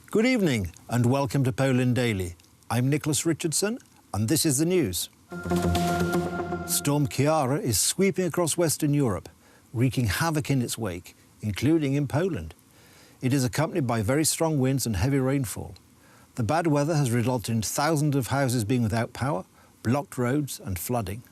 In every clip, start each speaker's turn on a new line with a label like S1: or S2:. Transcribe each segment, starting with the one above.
S1: Good evening and welcome to Poland Daily. I'm Nicholas Richardson and this is the news. Storm Ciara is sweeping across Western Europe, wreaking havoc in its wake, including in Poland. It is accompanied by very strong winds and heavy rainfall. The bad weather has resulted in thousands of houses being without power, blocked roads and flooding.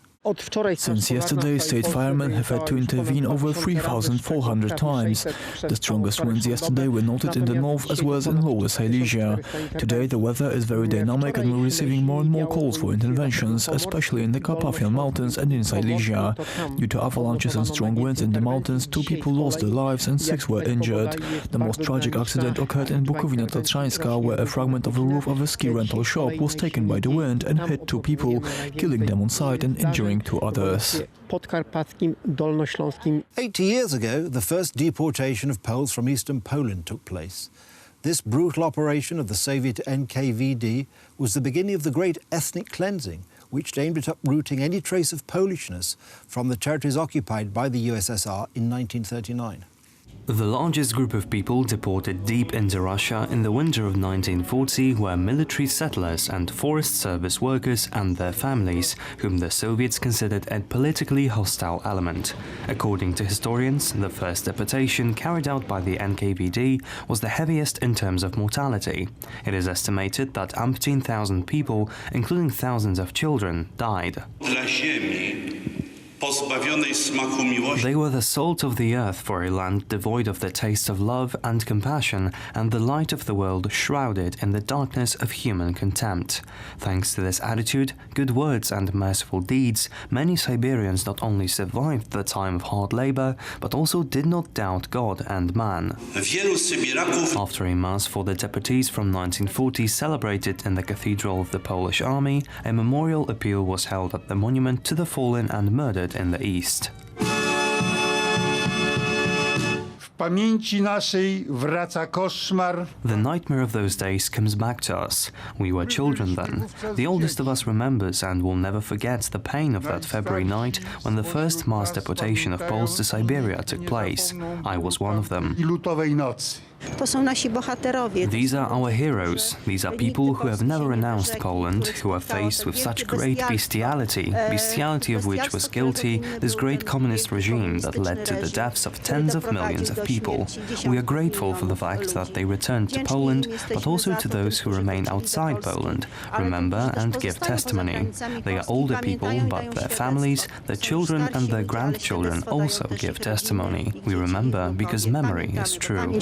S2: Since yesterday, state firemen have had to intervene over 3,400 times. The strongest winds yesterday were noted in the north as well as in Lower Silesia. Today the weather is very dynamic and we're receiving more and more calls for interventions, especially in the Carpathian Mountains and in Silesia. Due to avalanches and strong winds in the mountains, 2 people lost their lives and 6 were injured. The most tragic accident occurred in Bukowina Tatrzańska, where a fragment of the roof of a ski rental shop was taken by the wind and hit 2 people, killing them on site and injuring 2 others.
S1: 80 years ago, the first deportation of Poles from eastern Poland took place. This brutal operation of the Soviet NKVD was the beginning of the great ethnic cleansing, which aimed at uprooting any trace of Polishness from the territories occupied by the USSR in 1939.
S3: The largest group of people deported deep into Russia in the winter of 1940 were military settlers and forest service workers and their families, whom the Soviets considered a politically hostile element. According to historians, the first deportation carried out by the NKVD was the heaviest in terms of mortality. It is estimated that umpteen thousand people, including thousands of children, died. They were the salt of the earth for a land devoid of the taste of love and compassion, and the light of the world shrouded in the darkness of human contempt. Thanks to this attitude, good words and merciful deeds, many Siberians not only survived the time of hard labor, but also did not doubt God and man. After a mass for the deportees from 1940 celebrated in the Cathedral of the Polish Army, a memorial appeal was held at the monument to the fallen and murdered in the East. The nightmare of those days comes back to us. We were children then. The oldest of us remembers and will never forget the pain of that February night when the first mass deportation of Poles to Siberia took place. I was one of them. These are our heroes. These are people who have never renounced Poland, who are faced with such great bestiality of which was guilty this great communist regime that led to the deaths of tens of millions of people. We are grateful for the fact that they returned to Poland, but also to those who remain outside Poland. Remember and give testimony. They are older people, but their families, their children and their grandchildren also give testimony. We remember because memory is true.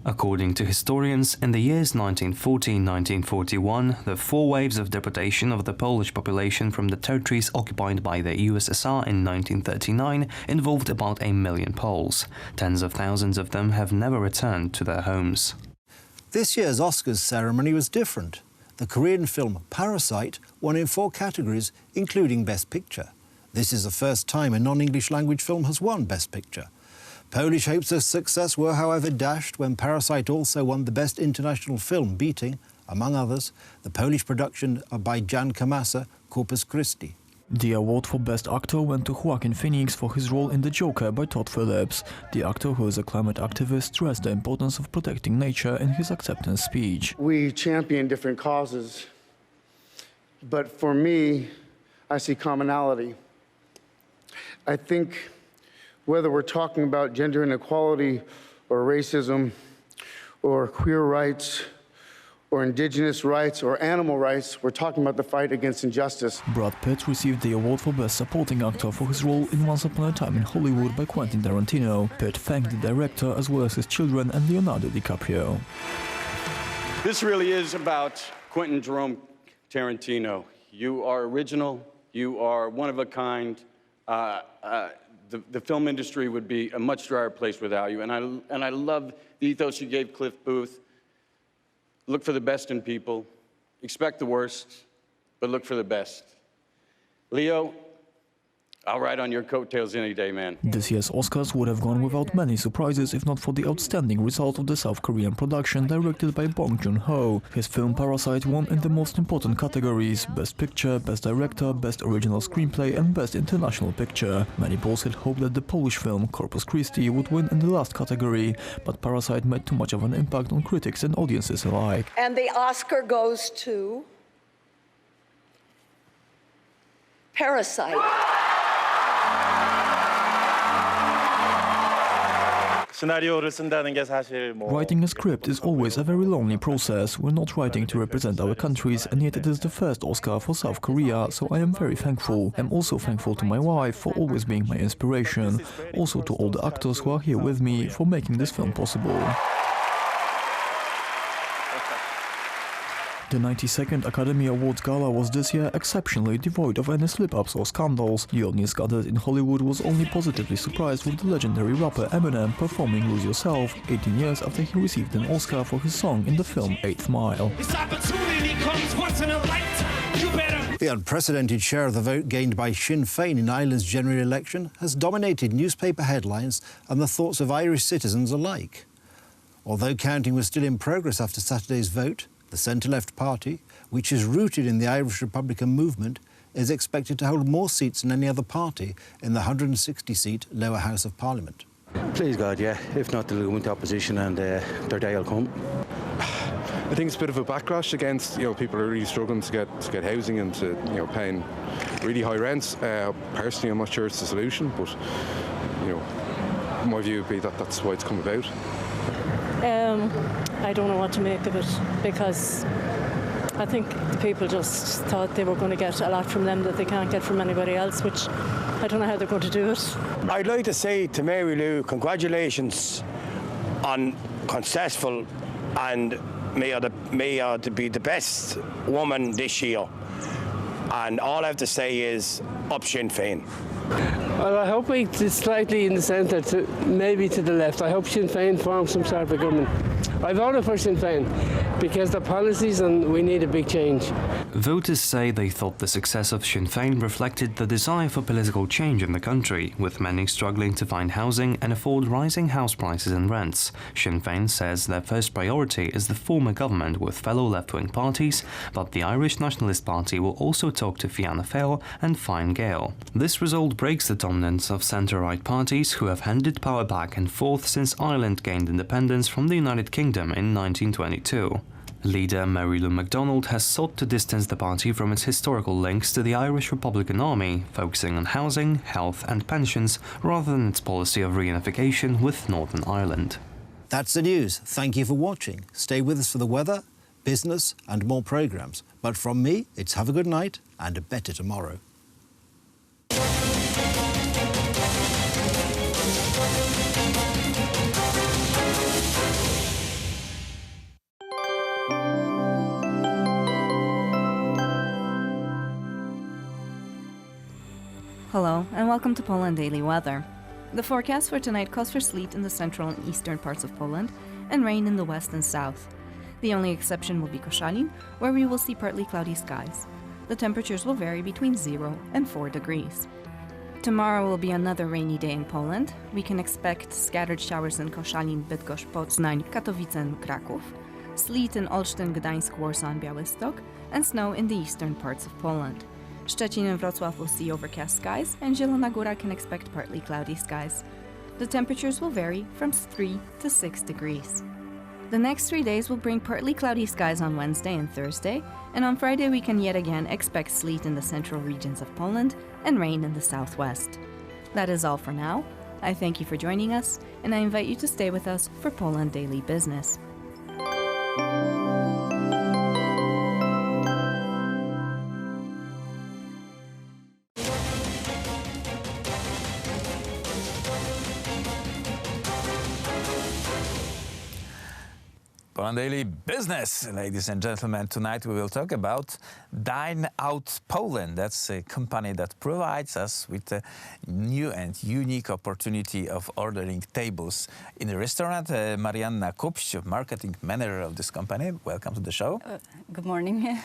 S3: According to historians, in the years 1940-1941, the 4 waves of deportation of the Polish population from the territories occupied by the USSR in 1939 involved about 1 million Poles. Tens of thousands of them have never returned to their homes.
S1: This year's Oscars ceremony was different. The Korean film Parasite won in 4 categories, including Best Picture. This is the first time a non-English language film has won Best Picture. Polish hopes of success were, however, dashed when Parasite also won the Best International Film, beating, among others, the Polish production by Jan Komasa, Corpus Christi.
S2: The award for Best Actor went to Joaquin Phoenix for his role in The Joker by Todd Phillips. The actor, who is a climate activist, stressed the importance of protecting nature in his acceptance speech.
S4: We champion different causes, but for me, I see commonality. I think whether we're talking about gender inequality or racism or queer rights or indigenous rights or animal rights, we're talking about the fight against injustice.
S2: Brad Pitt received the award for Best Supporting Actor for his role in Once Upon a Time in Hollywood by Quentin Tarantino. Pitt thanked the director as well as his children and Leonardo DiCaprio.
S5: This really is about Quentin Jerome Tarantino. You are original, you are one of a kind. The film industry would be a much drier place without you. And I love the ethos you gave Cliff Booth. Look for the best in people. Expect the worst, but look for the best. Leo, I'll ride on your coattails any day, man.
S2: This year's Oscars would have gone without many surprises if not for the outstanding result of the South Korean production directed by Bong Joon-ho. His film Parasite won in the most important categories: Best Picture, Best Director, Best Original Screenplay and Best International Picture. Many Poles had hoped that the Polish film Corpus Christi would win in the last category, but Parasite made too much of an impact on critics and audiences alike.
S6: And the Oscar goes to Parasite.
S2: Writing a script is always a very lonely process. We're not writing to represent our countries, and yet it is the first Oscar for South Korea, so I am very thankful. I'm also thankful to my wife for always being my inspiration, also to all the actors who are here with me for making this film possible. The 92nd Academy Awards Gala was this year exceptionally devoid of any slip-ups or scandals. The audience gathered in Hollywood was only positively surprised with the legendary rapper Eminem performing Lose Yourself, 18 years after he received an Oscar for his song in the film 8th Mile.
S7: This opportunity comes once in a lifetime. You better.
S1: The unprecedented share of the vote gained by Sinn Féin in Ireland's general election has dominated newspaper headlines and the thoughts of Irish citizens alike. Although counting was still in progress after Saturday's vote, the centre-left party, which is rooted in the Irish Republican movement, is expected to hold more seats than any other party in the 160-seat lower house of Parliament.
S8: Please God, yeah. If not, they'll go into opposition and their day will come.
S9: I think it's a bit of a backlash against, people are really struggling to get housing and to, paying really high rents. Personally, I'm not sure it's the solution, but, my view would be that that's why it's come about.
S10: I don't know what to make of it, because I think the people just thought they were going to get a lot from them that they can't get from anybody else, which I don't know how they're going to do it.
S11: I'd like to say to Mary Lou, congratulations on successful, and may you to be the best woman this year. And all I have to say is, up Sinn Féin.
S12: Well, I hope it's slightly in the centre, maybe to the left. I hope Sinn Féin forms some sort of government. I voted for Sinn Féin because the policies, and we need a big change.
S3: Voters say they thought the success of Sinn Féin reflected the desire for political change in the country, with many struggling to find housing and afford rising house prices and rents. Sinn Féin says their first priority is the former government with fellow left-wing parties, but the Irish Nationalist Party will also talk to Fianna Fáil and Fine Gael. This result breaks the dominance of centre-right parties, who have handed power back and forth since Ireland gained independence from the United Kingdom in 1922. Leader Mary Lou McDonald has sought to distance the party from its historical links to the Irish Republican Army, focusing on housing, health and pensions rather than its policy of reunification with Northern Ireland.
S1: That's the news. Thank you for watching. Stay with us for the weather, business and more programmes. But from me, it's have a good night and a better tomorrow.
S13: Hello, and welcome to Poland Daily Weather. The forecast for tonight calls for sleet in the central and eastern parts of Poland and rain in the west and south. The only exception will be Koszalin, where we will see partly cloudy skies. The temperatures will vary between 0 and 4 degrees. Tomorrow will be another rainy day in Poland. We can expect scattered showers in Koszalin, Bydgoszcz, Poznań, Katowice and Kraków, sleet in Olsztyn, Gdańsk, Warsaw and Białystok, and snow in the eastern parts of Poland. Szczecin and Wrocław will see overcast skies, and Zielona Góra can expect partly cloudy skies. The temperatures will vary from 3 to 6 degrees. The next 3 days will bring partly cloudy skies on Wednesday and Thursday, and on Friday we can yet again expect sleet in the central regions of Poland and rain in the southwest. That is all for now. I thank you for joining us, and I invite you to stay with us for Poland Daily Business.
S14: Poland Daily Business, ladies and gentlemen. Tonight we will talk about Dine Out Poland. That's a company that provides us with a new and unique opportunity of ordering tables in a restaurant. Marianna Kupś, marketing manager of this company. Welcome to the show.
S15: Good morning.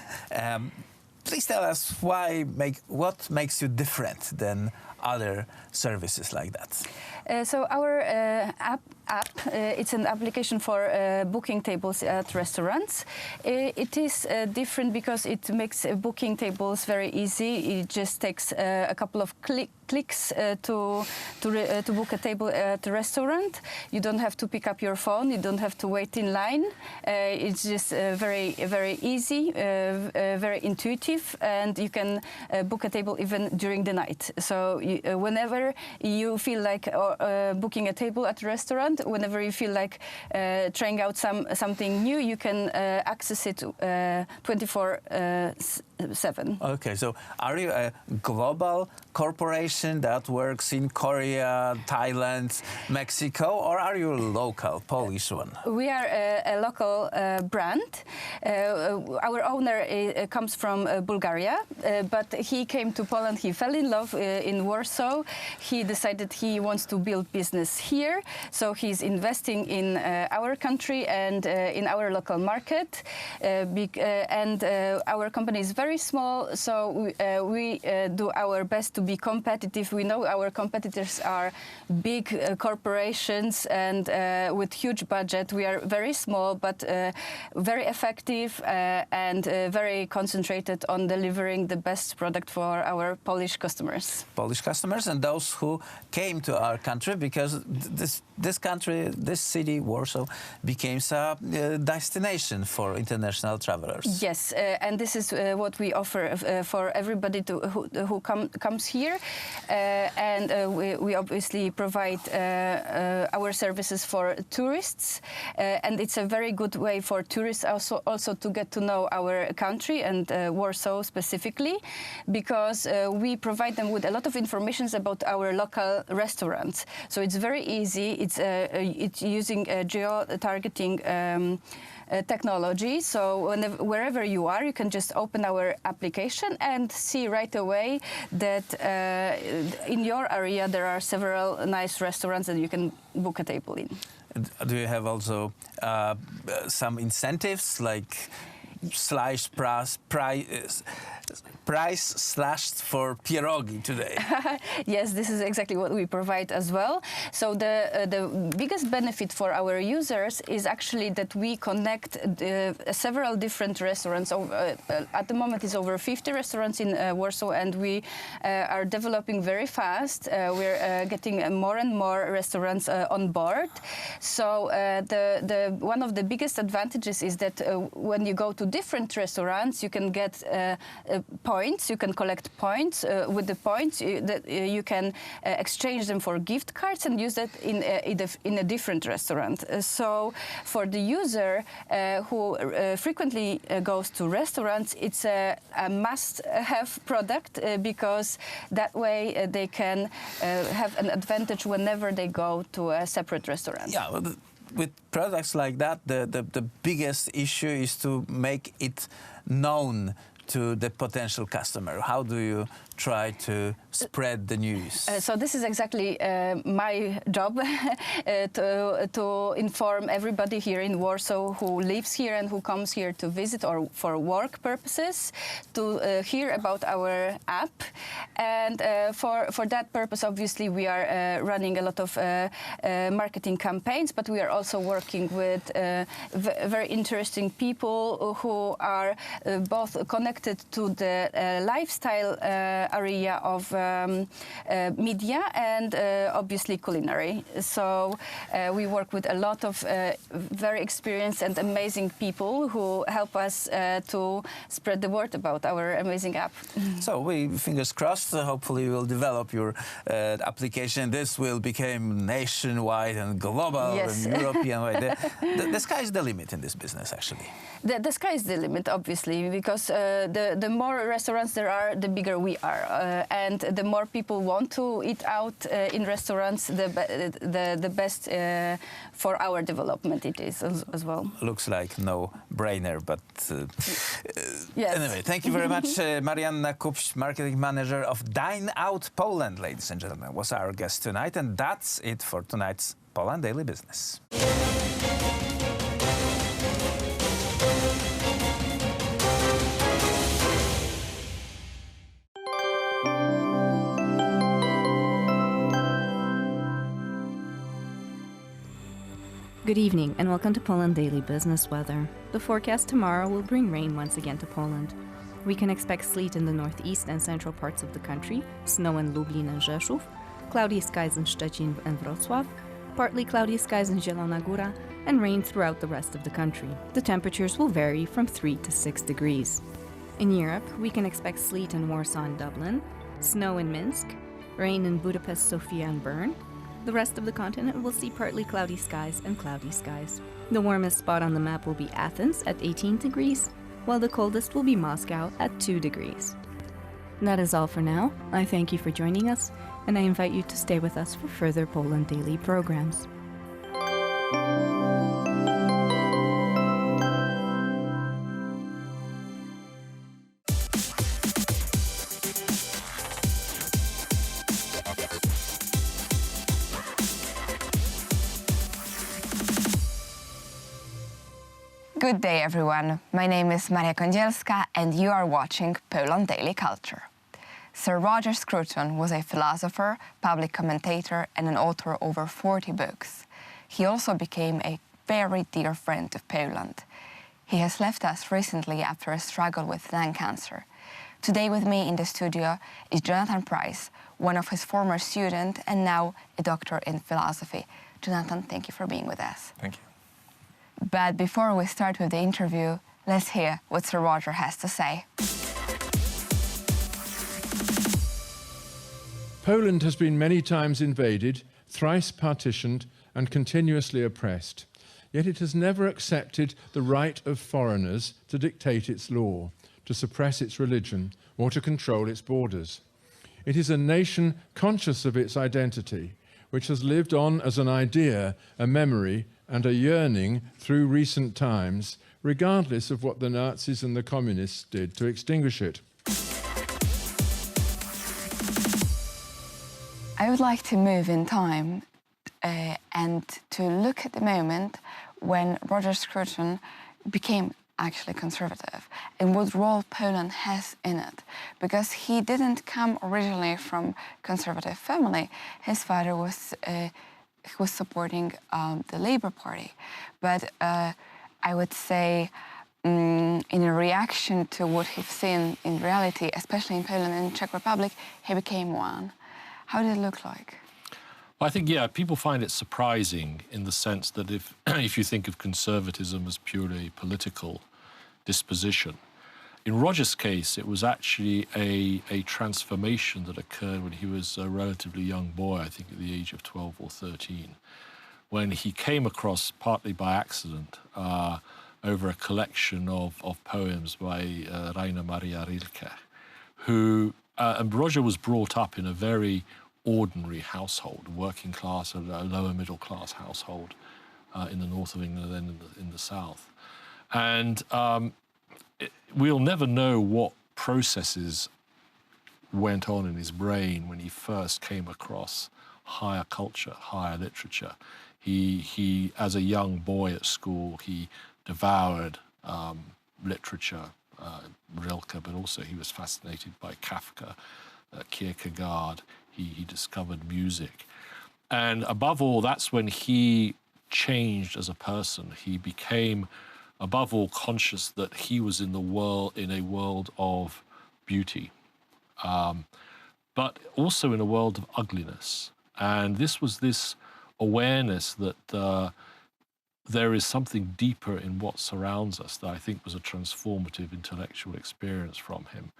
S14: please tell us what makes you different than other services like that.
S15: So our app it's an application for booking tables at restaurants. It is different because it makes booking tables very easy. It just takes a couple of clicks to book a table at a restaurant. You don't have to pick up your phone. You don't have to wait in line. It's just very easy, very intuitive, and you can book a table even during the night. So whenever you feel like booking a table at a restaurant, whenever you feel like trying out something new, you can access it 24/7.
S14: Okay, so are you a global corporation that works in Korea, Thailand, Mexico, or are you a local Polish one?
S15: We are a local brand. Our owner comes from Bulgaria, but he came to Poland. He fell in love in Warsaw. He decided he wants to build business here, so he's investing in our country and in our local market. And our company is very small, so we do our best to be competitive. We know our competitors are big corporations and with huge budget. We are very small, but very effective and very concentrated on delivering the best product for our Polish customers.
S14: Polish customers and those who came to our country, because this city, Warsaw, became a destination for international travelers.
S15: Yes, and this is what we offer for everybody who comes here. And we obviously provide our services for tourists. And it's a very good way for tourists also to get to know our country and Warsaw specifically, because we provide them with a lot of information about our local restaurants. So it's very easy. It's using geo-targeting technology. So wherever you are, you can just open our application and see right away that in your area there are several nice restaurants that you can book a table in.
S14: Do you have also some incentives like price slashed for pierogi today?
S15: Yes, this is exactly what we provide as well. So the biggest benefit for our users is actually that we connect several different restaurants. At the moment, it's over 50 restaurants in Warsaw, and we are developing very fast. We're getting more and more restaurants on board. So one of the biggest advantages is that when you go to different restaurants, you can get points. You can collect points. With the points, you can exchange them for gift cards and use that in a different restaurant. So for the user who frequently goes to restaurants, it's a must-have product because that way they can have an advantage whenever they go to a separate restaurant.
S14: Yeah. With products like that, the biggest issue is to make it known to the potential customer. How do you try to spread the news?
S15: So this is exactly my job, to inform everybody here in Warsaw who lives here and who comes here to visit or for work purposes, to hear about our app. And for that purpose, obviously, we are running a lot of marketing campaigns, but we are also working with very interesting people who are both connected to the lifestyle area of media and obviously culinary. So we work with a lot of very experienced and amazing people who help us to spread the word about our amazing app.
S14: So fingers crossed, hopefully you will develop your application. This will become nationwide and global and European way. The sky is the limit in this business, actually.
S15: The sky is the limit, obviously, because the more restaurants there are, the bigger we are. And the more people want to eat out in restaurants, the best for our development it is as well.
S14: Looks like no-brainer, but
S15: yes.
S14: Anyway, thank you very much. Marianna Kupś, Marketing Manager of Dine Out Poland, ladies and gentlemen, was our guest tonight. And that's it for tonight's Poland Daily Business.
S13: Good evening and welcome to Poland Daily Business Weather. The forecast tomorrow will bring rain once again to Poland. We can expect sleet in the northeast and central parts of the country, snow in Lublin and Rzeszów, cloudy skies in Szczecin and Wrocław, partly cloudy skies in Zielona Góra, and rain throughout the rest of the country. The temperatures will vary from 3 to 6 degrees. In Europe, we can expect sleet in Warsaw and Dublin, snow in Minsk, rain in Budapest, Sofia and Bern. The rest of the continent will see partly cloudy skies and cloudy skies. The warmest spot on the map will be Athens at 18 degrees, while the coldest will be Moscow at 2 degrees. That is all for now. I thank you for joining us, and I invite you to stay with us for further Poland Daily programs.
S16: Good day, everyone. My name is Maria Kądzielska, and you are watching Poland Daily Culture. Sir Roger Scruton was a philosopher, public commentator, and an author of over 40 books. He also became a very dear friend of Poland. He has left us recently after a struggle with lung cancer. Today with me in the studio is Jonathan Price, one of his former students and now a doctor in philosophy. Jonathan, thank you for being with us.
S17: Thank you.
S16: But before we start with the interview, let's hear what Sir Roger has to say.
S18: Poland has been many times invaded, thrice partitioned, and continuously oppressed. Yet it has never accepted the right of foreigners to dictate its law, to suppress its religion, or to control its borders. It is a nation conscious of its identity, which has lived on as an idea, a memory, and a yearning through recent times, regardless of what the Nazis and the communists did to extinguish it.
S16: I would like to move in time and to look at the moment when Roger Scruton became actually conservative and what role Poland has in it, because he didn't come originally from conservative family. His father was supporting the Labour Party, but I would say in a reaction to what he's seen in reality, especially in Poland and Czech Republic, he became one. How did it look like?
S17: Well, I think, yeah, people find it surprising in the sense that if you think of conservatism as purely political disposition, in Roger's case, it was actually a transformation that occurred when he was a relatively young boy, I think at the age of 12 or 13, when he came across, partly by accident, over a collection of poems by Rainer Maria Rilke, who, and Roger was brought up in a very ordinary household, working class, a lower middle class household in the north of England and then in the south. And we'll never know what processes went on in his brain when he first came across higher culture, higher literature. He as a young boy at school, he devoured literature, Rilke, but also he was fascinated by Kafka, Kierkegaard. He discovered music. And above all, that's when he changed as a person. He became, above all, conscious that he was in a world of beauty, but also in a world of ugliness. And this was this awareness that there is something deeper in what surrounds us that I think was a transformative intellectual experience from him.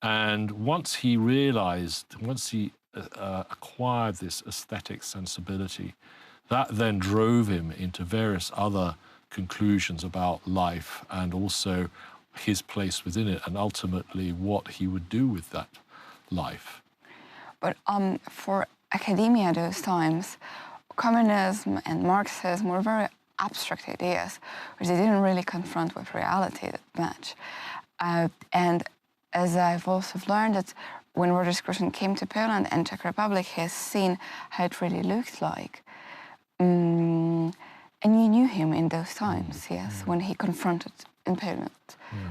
S17: And once he acquired this aesthetic sensibility, that then drove him into various other conclusions about life and also his place within it and ultimately what he would do with that life.
S16: But for academia those times, communism and Marxism were very abstract ideas, which they didn't really confront with reality that much. And as I've also learned that when Roger Scruton came to Poland and Czech Republic, he has seen how it really looked like. And you knew him in those times, yes, when he confronted in Poland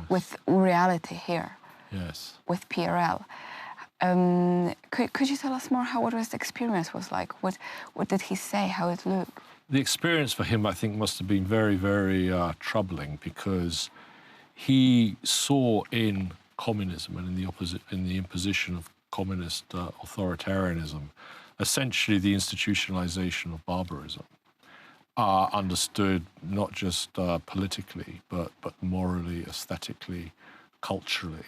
S16: with reality here, with PRL. Could you tell us more how what his experience was like? What did he say? How it looked?
S17: the experience for him, I think, must have been very, very troubling, because he saw in communism and in the imposition of communist authoritarianism essentially the institutionalization of barbarism, understood not just politically, but morally, aesthetically, culturally.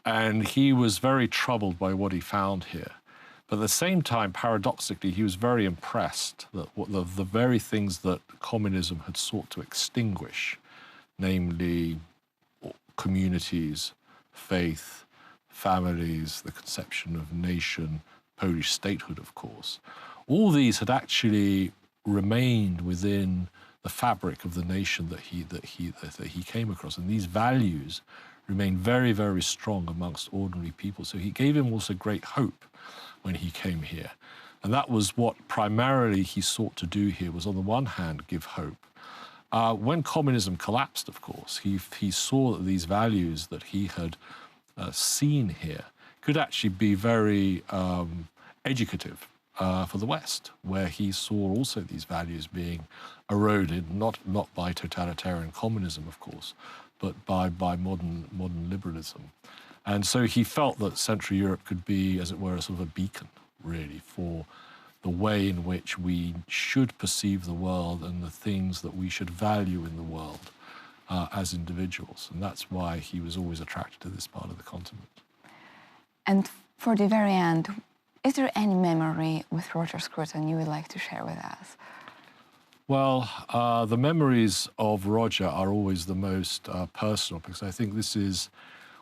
S17: And he was very troubled by what he found here. But at the same time, paradoxically, he was very impressed that the very things that communism had sought to extinguish, namely communities, faith, families, the conception of nation, Polish statehood, of course, all these had actually remained within the fabric of the nation that he came across, and these values remained very, very strong amongst ordinary people. So he gave him also great hope when he came here, and that was what primarily he sought to do here. Was on the one hand give hope. When communism collapsed, of course, he saw that these values that he had seen here could actually be very educative for the West, where he saw also these values being eroded, not by totalitarian communism, of course, but by modern liberalism. And so he felt that Central Europe could be, as it were, a sort of a beacon, really, for the way in which we should perceive the world and the things that we should value in the world as individuals. And that's why he was always attracted to this part of the continent.
S16: And for the very end, is there any memory with Roger Scruton you would like to share with us?
S17: Well, the memories of Roger are always the most personal, because I think this is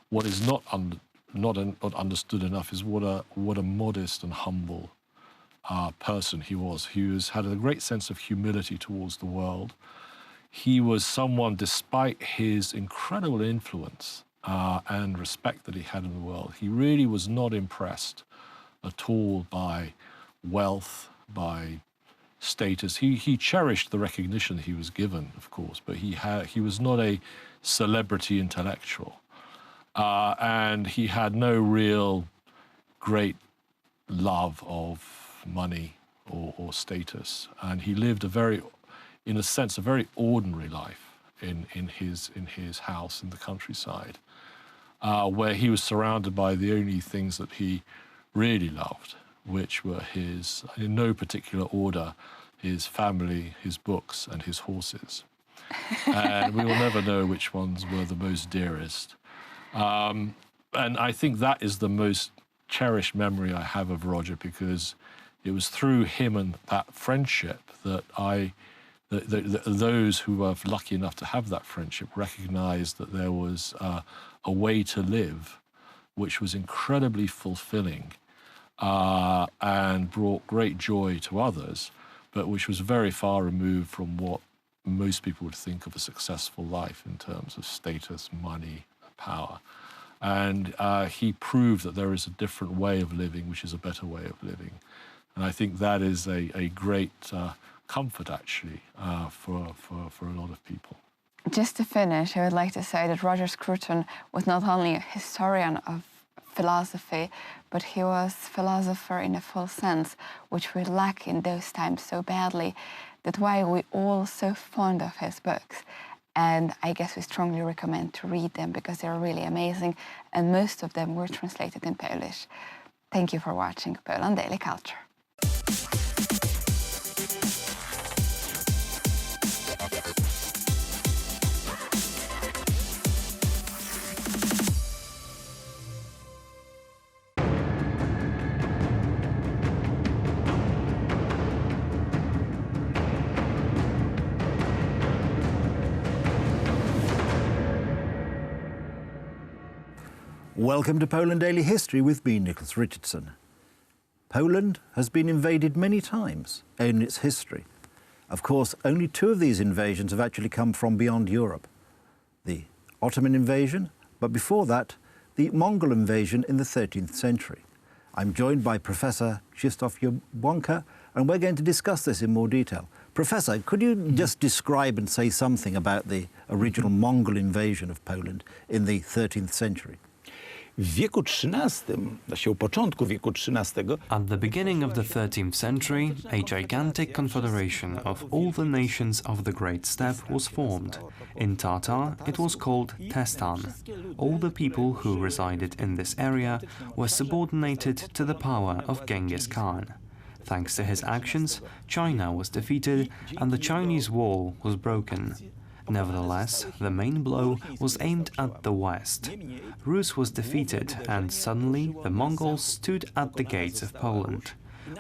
S17: what is not understood enough, is what a modest and humble person he was. He had a great sense of humility towards the world. He was someone, despite his incredible influence and respect that he had in the world, he really was not impressed at all by wealth, by status. He cherished the recognition he was given, of course, but he was not a celebrity intellectual. And he had no real great love of money or status. And he lived in a sense, a very ordinary life in his house in the countryside, where he was surrounded by the only things that he really loved, which were in no particular order, his family, his books, and his horses. And we will never know which ones were the most dearest. And I think that is the most cherished memory I have of Roger, because it was through him and that friendship that those who were lucky enough to have that friendship recognized that there was a way to live which was incredibly fulfilling and brought great joy to others, but which was very far removed from what most people would think of a successful life in terms of status, money, power. And he proved that there is a different way of living, which is a better way of living. And I think that is a great comfort, actually, for a lot of people.
S16: Just to finish, I would like to say that Roger Scruton was not only a historian of philosophy, but he was a philosopher in a full sense, which we lack in those times so badly. That's why we're all so fond of his books. And I guess we strongly recommend to read them, because they're really amazing, and most of them were translated in Polish. Thank you for watching Poland Daily Culture.
S1: Welcome to Poland Daily History with me, Nicholas Richardson. Poland has been invaded many times in its history. Of course, only 2 of these invasions have actually come from beyond Europe. The Ottoman invasion, but before that, the Mongol invasion in the 13th century. I'm joined by Professor Krzysztof Jabłonka, and we're going to discuss this in more detail. Professor, could you just describe and say something about the original Mongol invasion of Poland in the 13th century?
S19: W wieku XIII, właściwie początku wieku XIII,
S3: At the beginning of the 13th century, a gigantic confederation of all the nations of the Great Steppe was formed. In Tatar, it was called Testan. All the people who resided in this area were subordinated to the power of Genghis Khan. Thanks to his actions, China was defeated and the Chinese wall was broken. Nevertheless, the main blow was aimed at the west. Rus was defeated and suddenly the Mongols stood at the gates of Poland.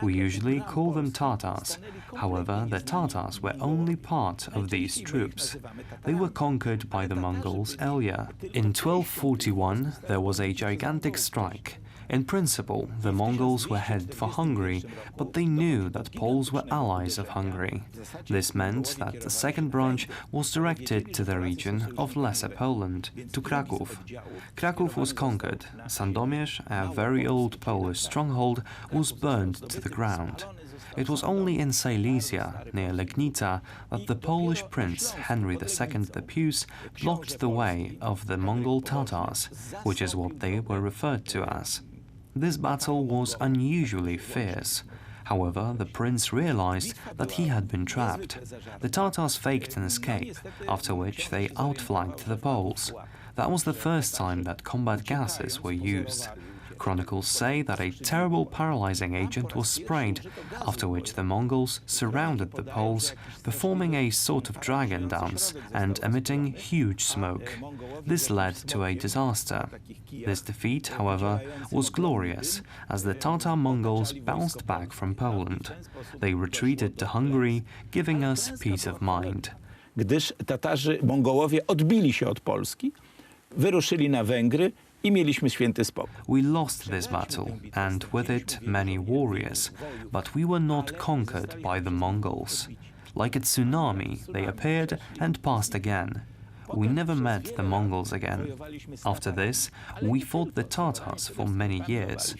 S3: We usually call them Tatars. However, the Tatars were only part of these troops. They were conquered by the Mongols earlier. In 1241, there was a gigantic strike. In principle, the Mongols were headed for Hungary, but they knew that Poles were allies of Hungary. This meant that the second branch was directed to the region of Lesser Poland, to Kraków. Kraków was conquered. Sandomierz, a very old Polish stronghold, was burned to the ground. It was only in Silesia, near Legnica, that the Polish prince Henry II the Pious blocked the way of the Mongol Tatars, which is what they were referred to as. This battle was unusually fierce. However, the prince realized that he had been trapped. The Tatars faked an escape, after which they outflanked the Poles. That was the first time that combat gases were used. Chronicles say that a terrible paralyzing agent was sprayed, after which the Mongols surrounded the Poles, performing a sort of dragon dance and emitting huge smoke. This led to a disaster. This defeat, however, was glorious, as the Tatar Mongols bounced back from Poland. They retreated to Hungary, giving us peace of mind.
S19: Gdyż Tatarzy, Mongołowie odbili się od Polski, wyruszyli na Węgry, I mieliśmy święty spokój.
S3: We lost this battle, and with it many warriors, but we were not conquered by the Mongols. Like a tsunami, they appeared and passed again. We never met the Mongols again. After this, we fought the Tatars for many years.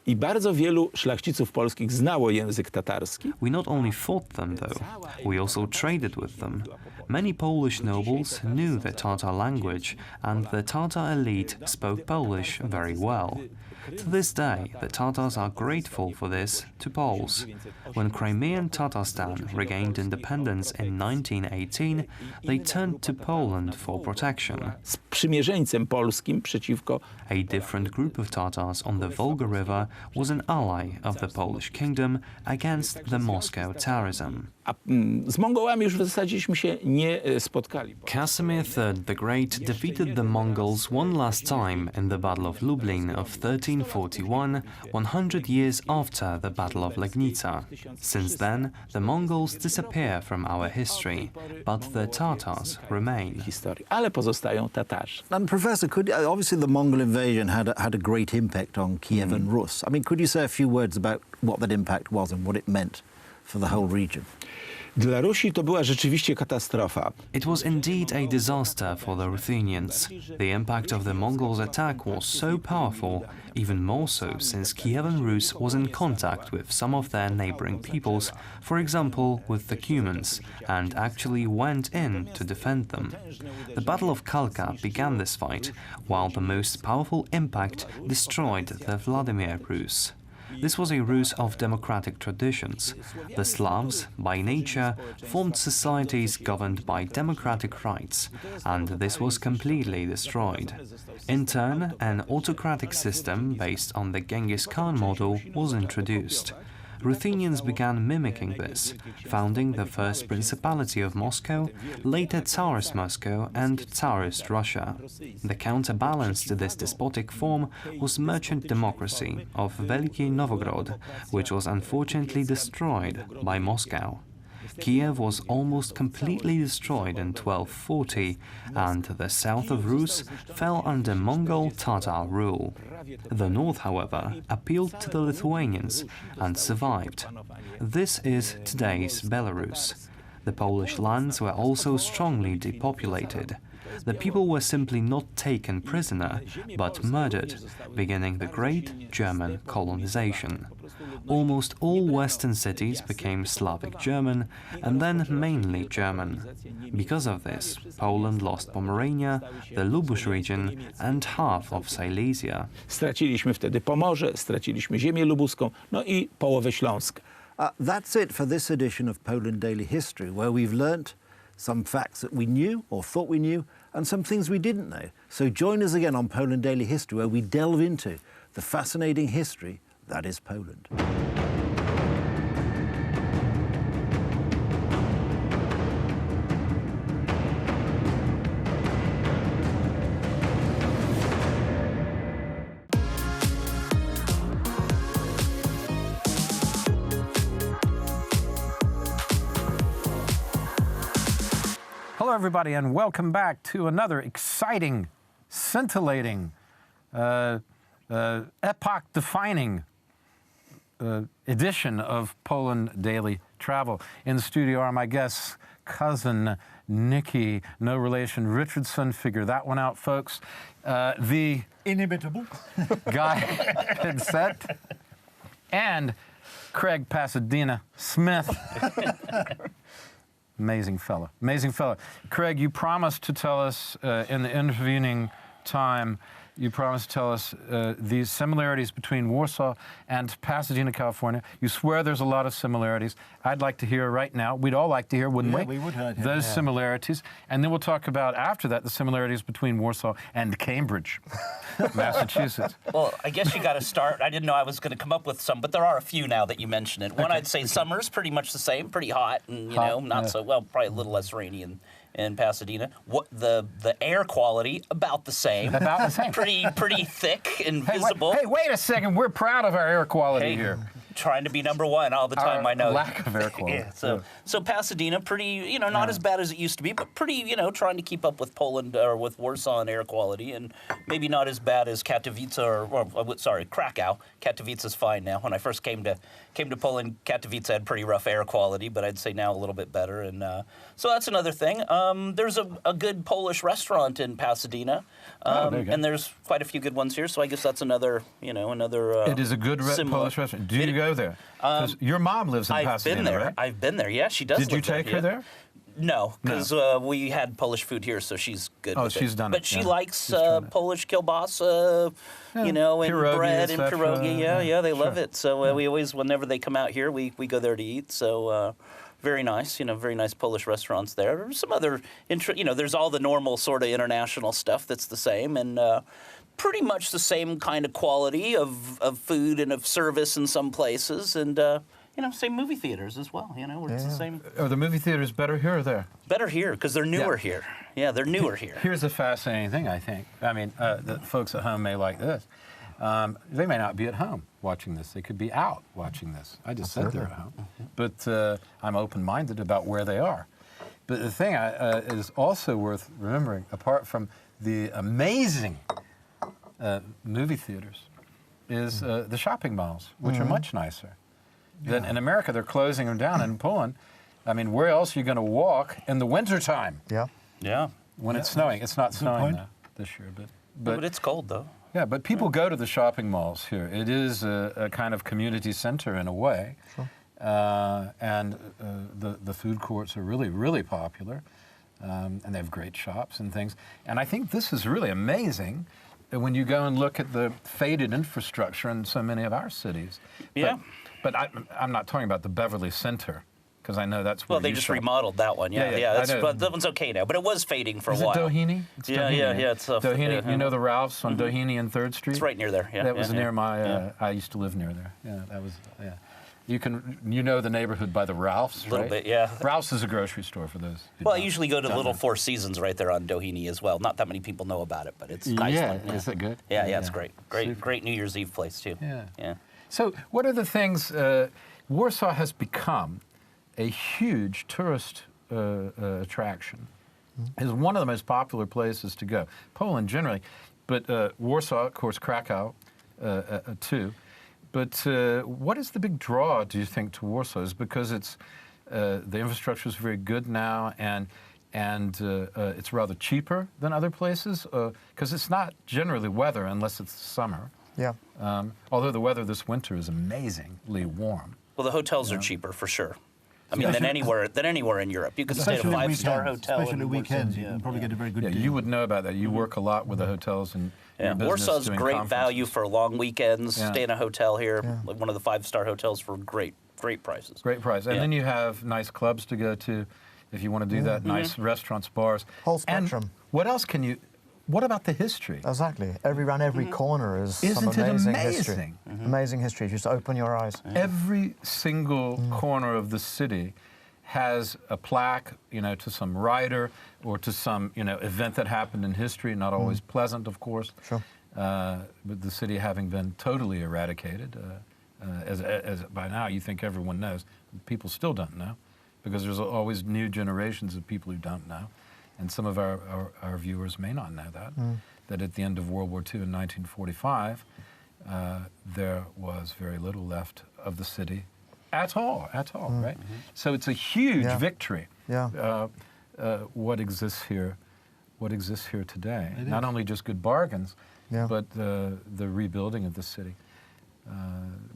S19: I bardzo wielu szlachciców polskich znało język tatarski.
S3: We not only fought them, though, we also traded with them. Many Polish nobles knew the Tatar language, and the Tatar elite spoke Polish very well. To this day, the Tatars are grateful for this to Poles. When Crimean Tatarstan regained independence in 1918, they turned to Poland for protection.
S19: Sprzymierzeńcem polskim przeciwko.
S3: A different group of Tatars on the Volga River was an ally of the Polish kingdom against the Moscow Tsarism.
S19: A z Mongołami już w zasadzie się nie spotkali.
S3: Casimir III the Great defeated the Mongols one last time in the Battle of Lublin of 1341, 100 years after the Battle of Legnica. Since then, the Mongols disappear from our history, but the Tatars remain.
S19: Ale pozostają Tatarzy.
S1: And Professor, obviously the Mongol invasion had a great impact on Kiev and Rus. I mean, could you say a few words about what that impact was and what it meant for the whole region?
S19: Dla Rusi to była rzeczywiście katastrofa.
S3: It was indeed a disaster for the Ruthenians. The impact of the Mongols' attack was so powerful, even more so since Kievan Rus was in contact with some of their neighboring peoples, for example with the Cumans, and actually went in to defend them. The Battle of Kalka began this fight, while the most powerful impact destroyed the Vladimir Rus. This was a Rus of democratic traditions. The Slavs, by nature, formed societies governed by democratic rights, and this was completely destroyed. In turn, an autocratic system based on the Genghis Khan model was introduced. Ruthenians began mimicking this, founding the first Principality of Moscow, later Tsarist Moscow and Tsarist Russia. The counterbalance to this despotic form was merchant democracy of Veliki Novgorod, which was unfortunately destroyed by Moscow. Kiev was almost completely destroyed in 1240, and the south of Rus fell under Mongol Tatar rule. The north, however, appealed to the Lithuanians and survived. This is today's Belarus. The Polish lands were also strongly depopulated. the people were simply not taken prisoner, but murdered, beginning the great German colonization. Almost all Western cities became Slavic German, and then mainly German. Because of this, Poland lost Pomerania, the Lubusz region, and half of Silesia.
S19: Straciliśmy wtedy Pomorze, straciliśmy ziemię lubuską, no i połowę Śląska.
S1: That's it for this edition of Poland Daily History, where we've learnt some facts that we knew or thought we knew, and some things we didn't know. So join us again on Poland Daily History, where we delve into the fascinating history that is Poland.
S20: Hello, everybody, and welcome back to another exciting, scintillating, epoch-defining edition of Poland Daily Travel. In the studio are my guests, cousin Nikki, no relation, Richardson. Figure that one out, folks. The
S1: inimitable
S20: Guy Pinsett and Craig Pasadena Smith. Amazing fella, amazing fella. Craig, you promised to tell us in the intervening time, you promised to tell us these similarities between Warsaw and Pasadena, California. You swear there's a lot of similarities. I'd like to hear right now. We'd all like to hear, wouldn't we?
S1: We would hear
S20: those similarities. And then we'll talk about, after that, the similarities between Warsaw and Cambridge, Massachusetts.
S21: Well, I guess you got to start. I didn't know I was going to come up with some, but there are a few now that you mention it. One, I'd say summer's pretty much the same, pretty hot, and, you know, not so, well, probably a little less rainy in Pasadena. What the air quality about the same.
S20: About the same.
S21: Pretty thick and visible.
S20: Hey, wait a second. We're proud of our air quality here.
S21: Trying to be number one all the time, I know.
S20: Lack of air quality.
S21: Yeah, so Pasadena, pretty, you know, not as bad as it used to be, but pretty, you know, trying to keep up with Poland or with Warsaw in air quality, and maybe not as bad as Katowice or sorry, Krakow. Katowice's fine now. When I first came to Poland, Katowice had pretty rough air quality, but I'd say now a little bit better. And so that's another thing. There's a good Polish restaurant in Pasadena, and there's quite a few good ones here. So I guess that's another, you know,
S20: it is a good Polish restaurant. Do you go there? Because your mom lives in Pasadena,
S21: I've been there.
S20: Right?
S21: I've been there. Yeah, she does.
S20: Did you take her there?
S21: No, because we had Polish food here, so she's good with
S20: she's
S21: it.
S20: done it.
S21: But she likes Polish kielbasa, you know, and
S20: pierogi,
S21: bread and pierogi. Yeah, they love it. So we always, whenever they come out here, we go there to eat. So very nice, you know, very nice Polish restaurants there. There's some other, you know, there's all the normal sort of international stuff that's the same, and pretty much the same kind of quality of food and of service in some places, and you know, same movie theaters as well. You know, where it's the same.
S20: Are the movie theaters better here or there?
S21: Better here because they're newer here. Yeah, they're newer here.
S20: Here's a fascinating thing, I think. I mean, the folks at home may like this. They may not be at home watching this. They could be out watching this. I just said they're at home, but I'm open-minded about where they are. But the thing is also worth remembering, apart from the amazing movie theaters, is the shopping malls, which are much nicer. Then in America, they're closing them down. In Poland, I mean, where else are you going to walk in the wintertime?
S21: Yeah.
S20: When it's snowing. It's not snowing this year,
S21: but it's cold, though.
S20: Yeah, but people go to the shopping malls here. It is a kind of community center in a way.
S22: Sure.
S20: And the food courts are really, really popular. And they have great shops and things. And I think this is really amazing when you go and look at the faded infrastructure in so many of our cities.
S21: Yeah.
S20: But I'm not talking about the Beverly Center, because I know that's where
S21: they just remodeled that one. Yeah. But that one's okay now. But it was fading for a while.
S20: Is it Doheny? It's Doheny.
S21: Yeah. It's
S20: Doheny. You know the Ralphs on Doheny and 3rd Street?
S21: It's right near there. Yeah.
S20: That was near my. I used to live near there. Yeah. That was. Yeah. You know the neighborhood by the Ralphs, right?
S21: A little bit, yeah.
S20: Ralph's is a grocery store for those.
S21: Well, I usually go to the Little Four Seasons right there on Doheny as well. Not that many people know about it, but it's a nice one.
S20: Yeah, is it good?
S21: Yeah, it's great. Great New Year's Eve place, too.
S20: Yeah. So what are the things... Warsaw has become a huge tourist attraction. It's one of the most popular places to go. Poland generally, but Warsaw, of course, Krakow, too. But what is the big draw, do you think, to Warsaw? Is because it's the infrastructure is very good now, and and it's rather cheaper than other places because it's not generally weather unless it's summer.
S4: Yeah.
S20: Although the weather this winter is amazingly warm.
S21: Well, the hotels are cheaper for sure. I mean, than anywhere in Europe. You could stay at a five-star hotel.
S1: Especially weekends, you can probably get a very good deal.
S20: You would know about that. You work a lot with the hotels and your business
S21: Warsaw's
S20: doing
S21: great
S20: conferences.
S21: value for long weekends. Stay in a hotel here, like one of the five-star hotels for great prices.
S20: Great price. And then you have nice clubs to go to if you want to do that, nice restaurants, bars.
S4: Whole spectrum.
S20: And what else can you... What about the history?
S4: Exactly. Around every corner is some amazing history. Amazing history. Just open your eyes.
S20: Every single corner of the city has a plaque, to some writer or to some, event that happened in history. Not always pleasant, of course.
S4: Sure.
S20: But the city having been totally eradicated, as by now you think everyone knows, people still don't know, because there's always new generations of people who don't know. And some of our viewers may not know that at the end of World War II in 1945, there was very little left of the city at all, right? So it's a huge victory.
S4: Yeah.
S20: What exists here today. Not only just good bargains, but the rebuilding of the city.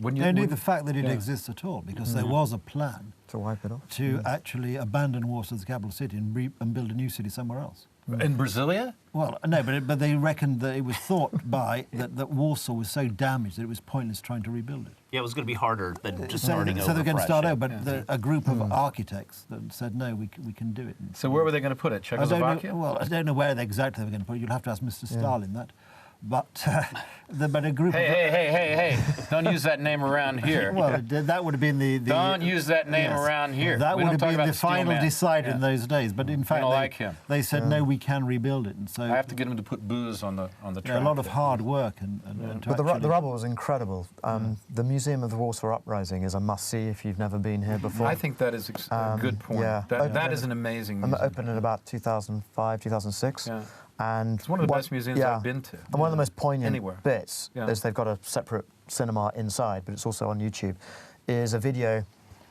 S1: Only the fact that it exists at all, because there was a plan
S4: to wipe it off,
S1: to actually abandon Warsaw as the capital city and build a new city somewhere else.
S20: In Brasilia?
S1: Well, no, but they reckoned that it was thought that Warsaw was so damaged that it was pointless trying to rebuild it.
S21: Yeah, it was going to be harder than just starting over.
S1: So they're going to
S21: fresh,
S1: start over, but a group of architects that said, no, we can do it.
S20: So where were they going to put it? Czechoslovakia?
S1: I don't know where exactly they were going to put it. You'll have to ask Mr. Stalin that. But a group
S20: Hey, don't use that name around here.
S1: Well, that would have been the
S20: don't use that name around here.
S1: That would have been the final decider in those days. But in fact, they said, no, we can rebuild it. And so
S20: I have to get them to put booze on the track.
S1: A lot of hard work.
S4: But the rubble was incredible. The Museum of the Warsaw Uprising is a must-see if you've never been here before.
S20: I think that is a good point.
S4: Yeah.
S20: That is an amazing museum.
S4: Opened in about 2005, 2006.
S20: Yeah.
S4: And
S20: it's one of the best museums I've been to.
S4: And one of the most poignant bits is they've got a separate cinema inside, but it's also on YouTube, is a video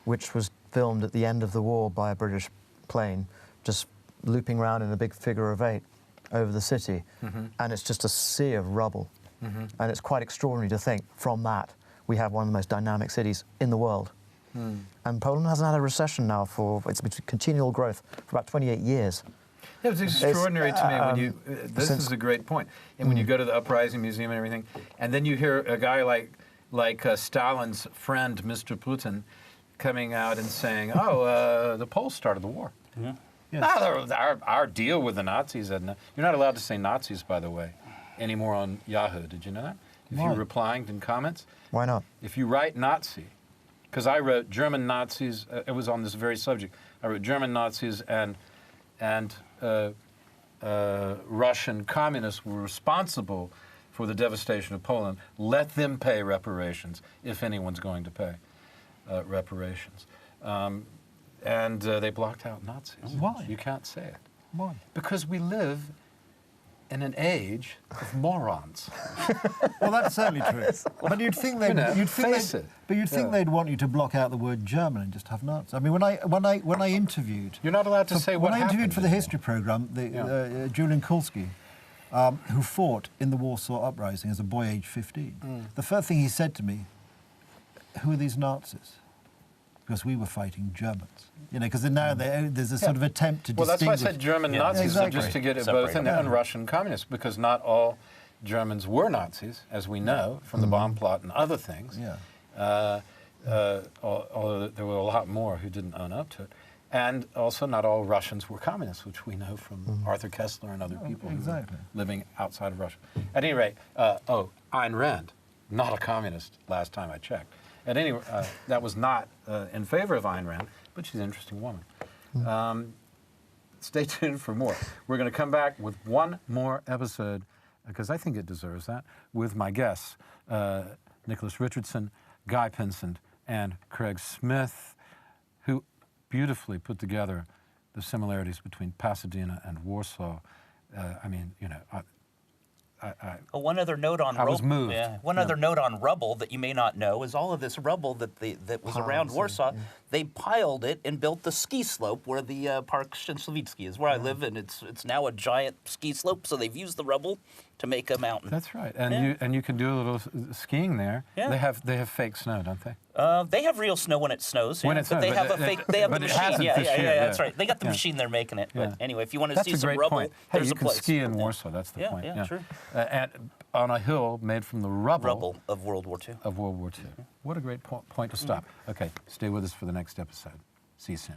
S4: which was filmed at the end of the war by a British plane, just looping around in a big figure of 8 over the city. And it's just a sea of rubble. And it's quite extraordinary to think from that we have one of the most dynamic cities in the world. And Poland hasn't had a recession now it's been continual growth for about 28 years.
S20: Yeah, it's extraordinary to me when you. This is a great point. And when you go to the Uprising Museum and everything, and then you hear a guy like Stalin's friend, Mr. Putin, coming out and saying, "Oh, the Poles started the war." Yeah. Yes. Our deal with the Nazis. You're not allowed to say Nazis, by the way, anymore on Yahoo. Did you know that? If you're replying in comments.
S4: Why not?
S20: If you write Nazi, because I wrote German Nazis. It was on this very subject. I wrote German Nazis and Russian communists were responsible for the devastation of Poland. Let them pay reparations, if anyone's going to pay reparations. And they blocked out Nazis.
S1: Why?
S20: You can't say it.
S1: Why?
S20: Because we live in an age of morons.
S1: Well, that's certainly true. But you'd think they'd want you to block out the word German and just have Nazis. I mean, when I interviewed,
S20: you're not allowed to say what happened.
S1: When I interviewed for the history program, Julian Kulski, who fought in the Warsaw Uprising as a boy aged 15, the first thing he said to me, "Who are these Nazis?" Because we were fighting Germans, because now there's a sort of attempt to distinguish.
S20: Well, that's why I said German Nazis, just to get it both, and Russian communists, because not all Germans were Nazis, as we know from the bomb plot and other things. Although there were a lot more who didn't own up to it, and also not all Russians were communists, which we know from Arthur Koestler and other people who were living outside of Russia. At any rate, Ayn Rand, not a communist. Last time I checked. At any rate, that was not in favor of Ayn Rand, but she's an interesting woman. Stay tuned for more. We're going to come back with one more episode, because I think it deserves that, with my guests, Nicholas Richardson, Guy Pinsent, and Craig Smith, who beautifully put together the similarities between Pasadena and Warsaw.
S21: One other note on
S20: I was moved.
S21: One other note on rubble that you may not know is all of this rubble that was around Warsaw. They piled it and built the ski slope where the Park Szczęsławicki is, where I live, and it's now a giant ski slope. So they've used the rubble to make a mountain.
S20: That's right, and you can do a little skiing there.
S21: Yeah.
S20: They have fake snow, don't they?
S21: They have real snow when it snows.
S20: When
S21: yeah,
S20: it
S21: but
S20: snows,
S21: they
S20: but
S21: have a fake. They have
S20: but
S21: the
S20: it
S21: machine.
S20: hasn't
S21: Yeah,
S20: this year,
S21: that's right. They got the
S20: Yeah.
S21: machine there making it. But anyway, if you want to
S20: That's
S21: see
S20: a
S21: some
S20: great
S21: rubble,
S20: point. Hey,
S21: there's
S20: you
S21: a
S20: can
S21: place.
S20: ski in Warsaw. That's the point.
S21: Yeah, true.
S20: And on a hill made from the rubble
S21: of World War II.
S20: Of World War II. What a great point to stop. Okay, stay with us for the next episode. See you soon.